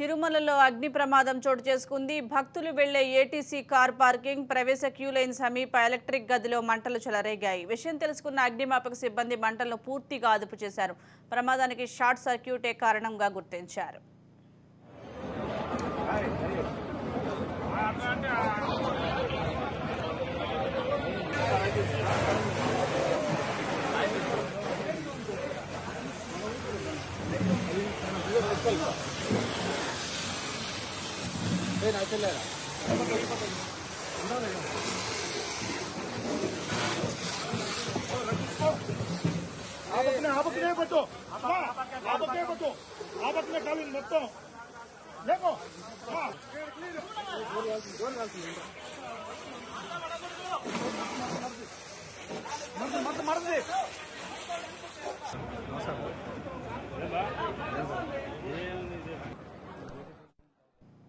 తిరుమలలో అగ్ని ప్రమాదం చోటు చేసుకుంది. భక్తులు వెళ్లే ఏటీసీ కార్ పార్కింగ్, ప్రవేశ క్యూ లైన్ సమీప ఎలక్ట్రిక్ గదిలో మంటలు చెలరేగాయి. విషయం తెలుసుకున్న అగ్నిమాపక సిబ్బంది మంటలను పూర్తిగా అదుపు చేశారు. ప్రమాదానికి షార్ట్ సర్క్యూటే కారణంగా గుర్తించారు. ఆపకనే పట్టు ఆపకనే కాలి మొత్తం లేకో మరది